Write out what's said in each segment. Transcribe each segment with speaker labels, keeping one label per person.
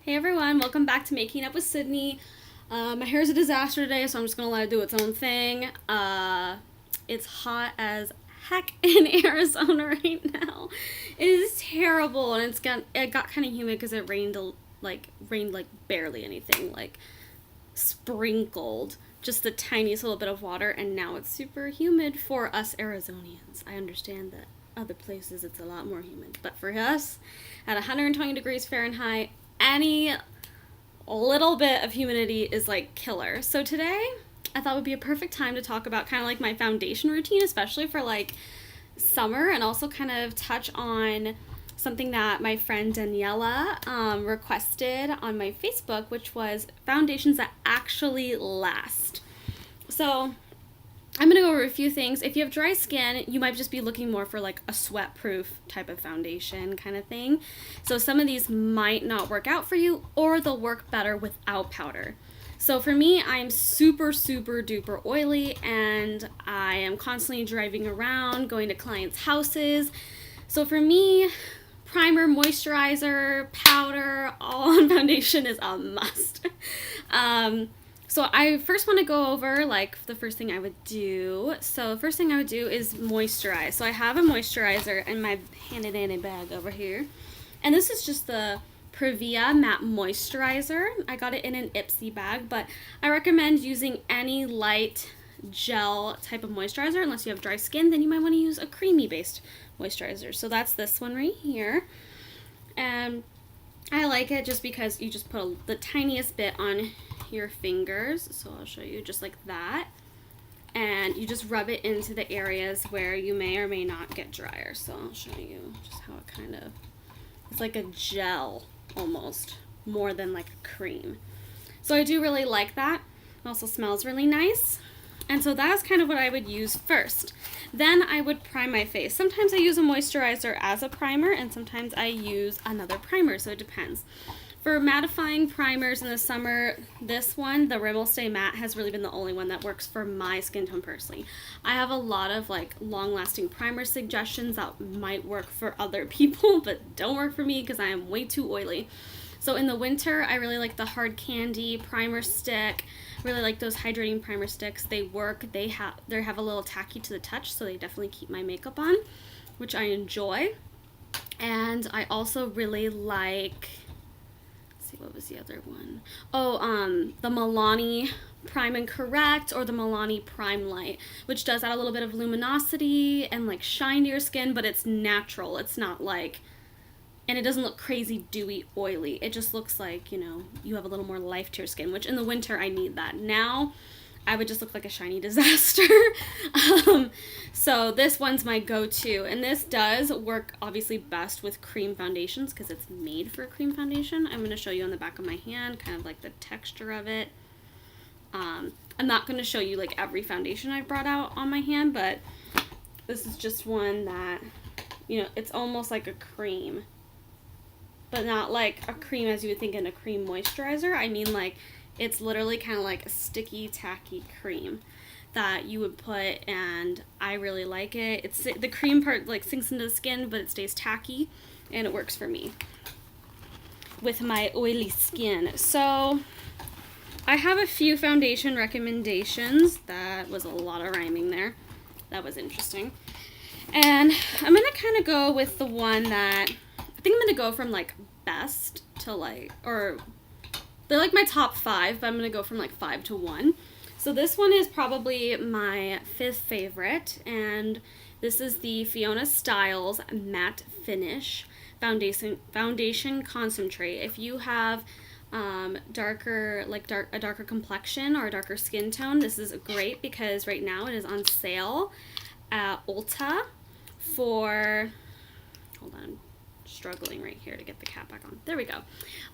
Speaker 1: Hey everyone, welcome back to Making Up with Sydney. My hair is a disaster today, so I'm just gonna let it do its own thing. It's hot as heck in Arizona right now. It is terrible, and it got kind of humid because it rained like barely anything, like sprinkled just the tiniest little bit of water, and now it's super humid for us Arizonians. I understand that other places it's a lot more humid, but for us, at 120 degrees Fahrenheit, any little bit of humidity is like killer. So today, I thought would be a perfect time to talk about kind of like my foundation routine, especially for like summer, and also kind of touch on something that my friend Daniela requested on my Facebook, which was foundations that actually last. So I'm going to go over a few things. If you have dry skin, you might just be looking more for like a sweat-proof type of foundation kind of thing. So some of these might not work out for you, or they'll work better without powder. So for me, I'm super duper oily, and I am constantly driving around, going to clients' houses. So for me, primer, moisturizer, powder, all on foundation is a must. So I first want to go over like the first thing I would do. So first thing I would do is moisturize. So I have a moisturizer in my handy dandy bag over here. And this is just the Previa Matte Moisturizer. I got it in an Ipsy bag, but I recommend using any light gel type of moisturizer. Unless you have dry skin, then you might want to use a creamy based moisturizer. So that's this one right here. And I like it just because you just put the tiniest bit on your fingers. So I'll show you just like that. And you just rub it into the areas where you may or may not get drier. So I'll show you just how it kind of, it's like a gel almost, more than like a cream. So I do really like that. It also smells really nice. And so that's kind of what I would use first. Then I would prime my face. Sometimes I use a moisturizer as a primer, and sometimes I use another primer, so it depends. For mattifying primers in the summer, this one, the Rimmel Stay Matte, has really been the only one that works for my skin tone personally. I have a lot of like long-lasting primer suggestions that might work for other people, but don't work for me because I am way too oily. So in the winter, I really like the Hard Candy primer stick. Really like those hydrating primer sticks. They work. They have a little tacky to the touch, so they definitely keep my makeup on, which I enjoy. And I also really like, let's see, what was the other one? Oh, the Milani Prime and Correct, or the Milani Prime Light, which does add a little bit of luminosity and like shine to your skin, but it's natural. It's not like, and it doesn't look crazy dewy oily. It just looks like, you know, you have a little more life to your skin, which in the winter I need that. Now I would just look like a shiny disaster. So this one's my go-to, and this does work obviously best with cream foundations because it's made for a cream foundation. I'm going to show you on the back of my hand kind of like the texture of it. I'm not going to show you like every foundation I've brought out on my hand, but this is just one that, you know, it's almost like a cream, but not like a cream as you would think in a cream moisturizer. I mean, like, it's literally kind of like a sticky, tacky cream that you would put, and I really like it. It's the cream part like sinks into the skin, but it stays tacky, and it works for me with my oily skin. So I have a few foundation recommendations. That was a lot of rhyming there. That was interesting. And I'm going to kind of go with the one that, I think I'm going to go from like best to like, or they're like my top 5, but I'm going to go from like 5 to 1. So this one is probably my 5th favorite, and this is the Fiona Styles Matte Finish Foundation Concentrate. If you have a darker complexion or a darker skin tone, this is great because right now it is on sale at Ulta for, hold on, struggling right here to get the cap back on. There we go.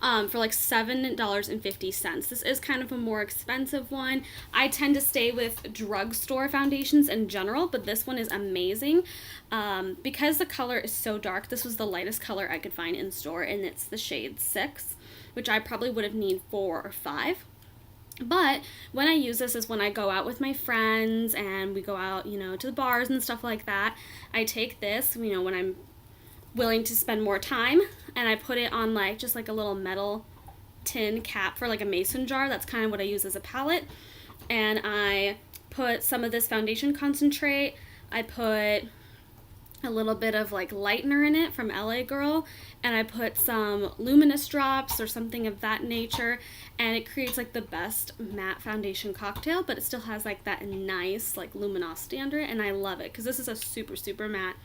Speaker 1: For like $7.50. This is kind of a more expensive one. I tend to stay with drugstore foundations in general, but this one is amazing. Because the color is so dark, this was the lightest color I could find in store, and it's the shade 6, which I probably would have needed 4 or 5. But when I use this is when I go out with my friends and we go out, you know, to the bars and stuff like that. I take this, you know, when I'm willing to spend more time, and I put it on like just like a little metal tin cap for like a mason jar. That's kind of what I use as a palette. And I put some of this foundation concentrate. I put a little bit of like lightener in it from LA Girl, and I put some luminous drops or something of that nature, and it creates like the best matte foundation cocktail, but it still has like that nice like luminosity under it, and I love it because this is a super matte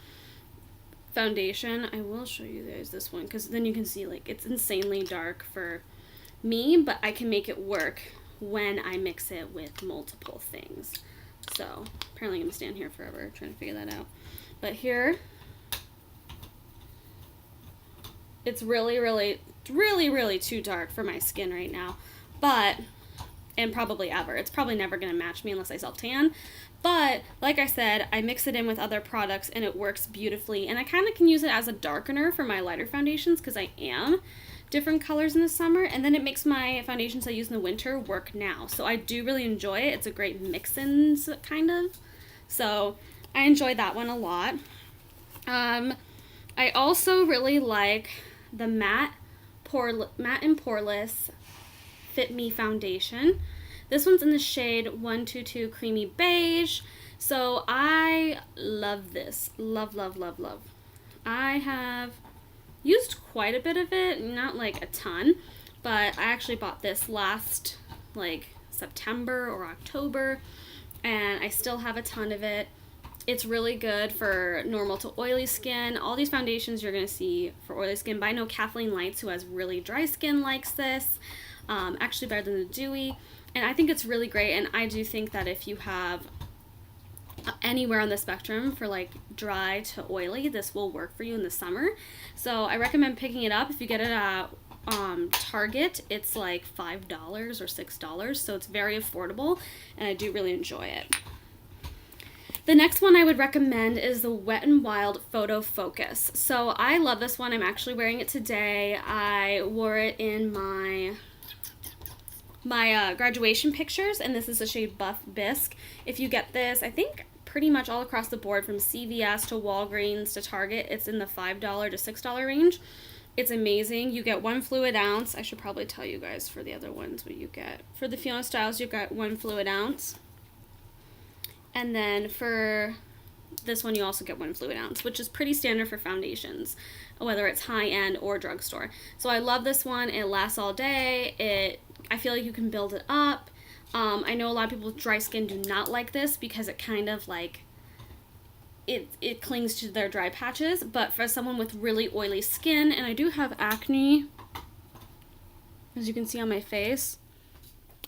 Speaker 1: foundation. I will show you guys this one because then you can see like it's insanely dark for me, but I can make it work when I mix it with multiple things. So apparently I'm gonna stand here forever trying to figure that out. But here, it's really too dark for my skin right now. But, and probably ever. It's probably never going to match me unless I self-tan. But, like I said, I mix it in with other products and it works beautifully. And I kind of can use it as a darkener for my lighter foundations because I am different colors in the summer. And then it makes my foundations I use in the winter work now. So I do really enjoy it. It's a great mix-ins, kind of. So I enjoy that one a lot. I also really like the matte and poreless Fit Me foundation. This one's in the shade 122 Creamy Beige. So I love this. Love. I have used quite a bit of it, not like a ton, but I actually bought this last like September or October, and I still have a ton of it. It's really good for normal to oily skin. All these foundations you're going to see for oily skin, but I know Kathleen Lights, who has really dry skin, likes this. Actually better than the Dewy. And I think it's really great, and I do think that if you have anywhere on the spectrum for like dry to oily, this will work for you in the summer. So I recommend picking it up. If you get it at Target, it's like $5 or $6, so it's very affordable, and I do really enjoy it. The next one I would recommend is the Wet n Wild Photo Focus. So I love this one. I'm actually wearing it today. I wore it in my graduation pictures, and this is the shade Buff Bisque. If you get this, I think pretty much all across the board from CVS to Walgreens to Target, it's in the $5 to $6 range. It's amazing. You get 1 fluid ounce. I should probably tell you guys for the other ones what you get. For the Fiona Styles, you got 1 fluid ounce. And then for this one, you also get 1 fluid ounce, which is pretty standard for foundations, whether it's high-end or drugstore. So I love this one. It lasts all day. I feel like you can build it up. I know a lot of people with dry skin do not like this because it kind of like, it clings to their dry patches. But for someone with really oily skin, and I do have acne, as you can see on my face,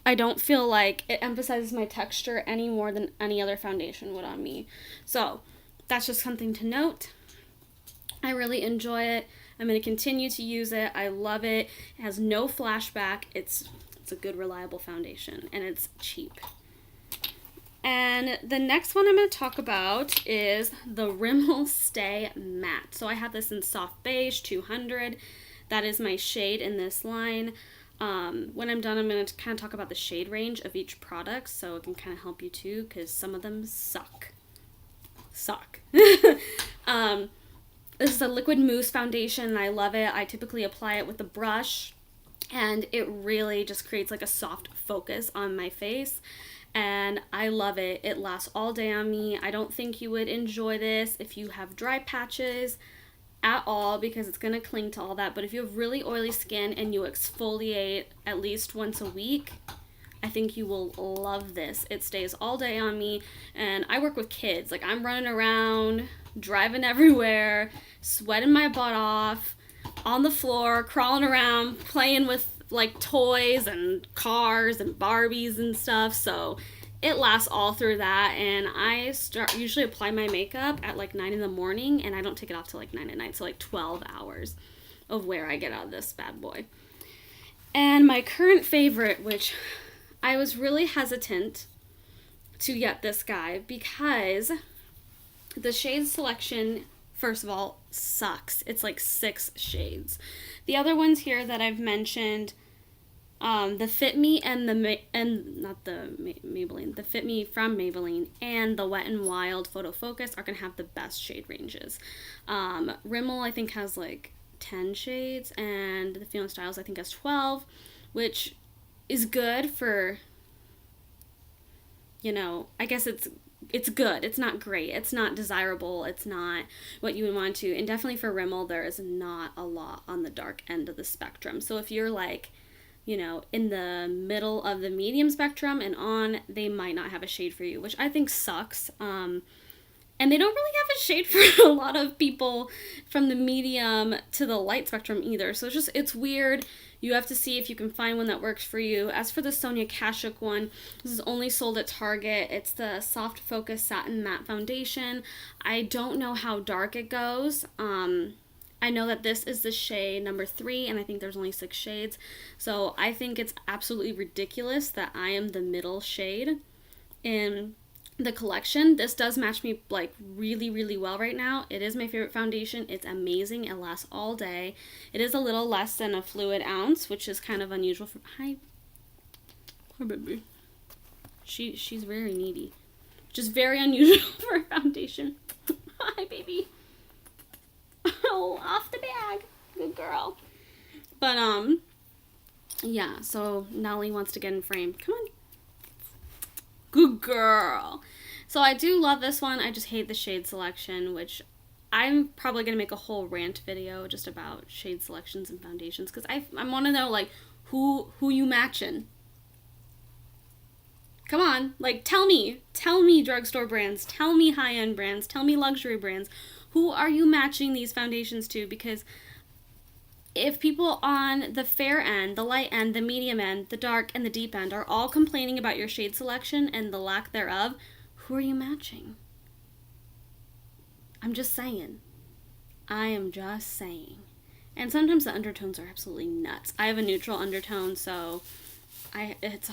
Speaker 1: I don't feel like it emphasizes my texture any more than any other foundation would on me. So that's just something to note. I really enjoy it. I'm going to continue to use it. I love it. It has no flashback. It's a good, reliable foundation, and it's cheap. And the next one I'm going to talk about is the Rimmel Stay Matte. So I have this in Soft Beige 200. That is my shade in this line. When I'm done, I'm going to kind of talk about the shade range of each product, so it can kind of help you too, because some of them suck. This is a liquid mousse foundation, and I love it. I typically apply it with a brush, and it really just creates like a soft focus on my face, and I love it. It lasts all day on me. I don't think you would enjoy this if you have dry patches at all, because it's going to cling to all that. But if you have really oily skin and you exfoliate at least once a week, I think you will love this. It stays all day on me, and I work with kids. Like, I'm running around, driving everywhere, sweating my butt off, on the floor, crawling around, playing with like toys and cars and Barbies and stuff. So it lasts all through that, and I usually apply my makeup at like 9 in the morning, and I don't take it off till like 9 at night, so like 12 hours of wear I get out of this bad boy. And my current favorite, which I was really hesitant to get this guy because the shade selection, first of all, sucks. It's like 6 shades. The other ones here that I've mentioned, the Fit Me and the Fit Me from Maybelline and the Wet n Wild Photo Focus are gonna have the best shade ranges. Rimmel I think has like 10 shades, and the Fiona Styles I think has 12. which is good for, you know, I guess it's good. It's not great. It's not desirable. It's not what you would want to. And definitely for Rimmel, there is not a lot on the dark end of the spectrum. So if you're like, you know, in the middle of the medium spectrum and on, they might not have a shade for you, which I think sucks. And they don't really have a shade for a lot of people from the medium to the light spectrum either. So it's weird. You have to see if you can find one that works for you. As for the Sonia Kashuk one, this is only sold at Target. It's the Soft Focus Satin Matte Foundation. I don't know how dark it goes. I know that this is the shade number 3, and I think there's only 6 shades. So I think it's absolutely ridiculous that I am the middle shade in the collection. This does match me like really, really well right now. It is my favorite foundation. It's amazing. It lasts all day. It is a little less than a fluid ounce, which is kind of unusual for hi baby. She's very needy, which is very unusual for a foundation. Hi baby. Oh, off the bag. Good girl. But yeah, so Nolly wants to get in frame. Come on. Good girl. So I do love this one. I just hate the shade selection, which I'm probably going to make a whole rant video just about shade selections and foundations, because I want to know, like, who you matching. Come on, like, tell me drugstore brands, tell me high-end brands, tell me luxury brands. Who are you matching these foundations to? Because if people on the fair end, the light end, the medium end, the dark, and the deep end are all complaining about your shade selection and the lack thereof, who are you matching? I'm just saying. I am just saying. And sometimes the undertones are absolutely nuts. I have a neutral undertone, so it's a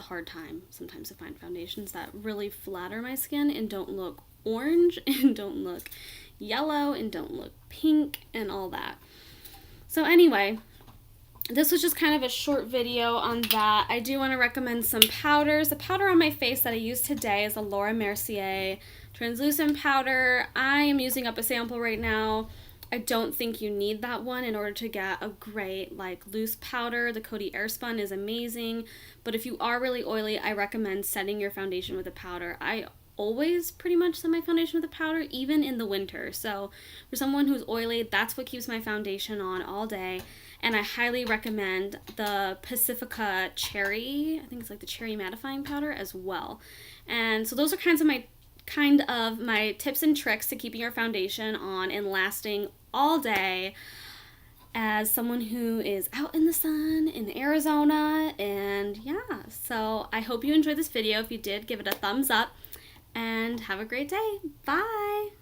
Speaker 1: hard time sometimes to find foundations that really flatter my skin and don't look orange and don't look yellow and don't look pink and all that. So anyway, this was just kind of a short video on that. I do want to recommend some powders. The powder on my face that I used today is a Laura Mercier translucent powder. I am using up a sample right now. I don't think you need that one in order to get a great like loose powder. The Coty Airspun is amazing, but if you are really oily, I recommend setting your foundation with a powder. I always pretty much set my foundation with a powder, even in the winter. So for someone who's oily, that's what keeps my foundation on all day. And I highly recommend the Pacifica Cherry, I think it's like the cherry mattifying powder as well. And so those are kind of my tips and tricks to keeping your foundation on and lasting all day as someone who is out in the sun in Arizona. And yeah, so I hope you enjoyed this video. If you did, give it a thumbs up and have a great day. Bye!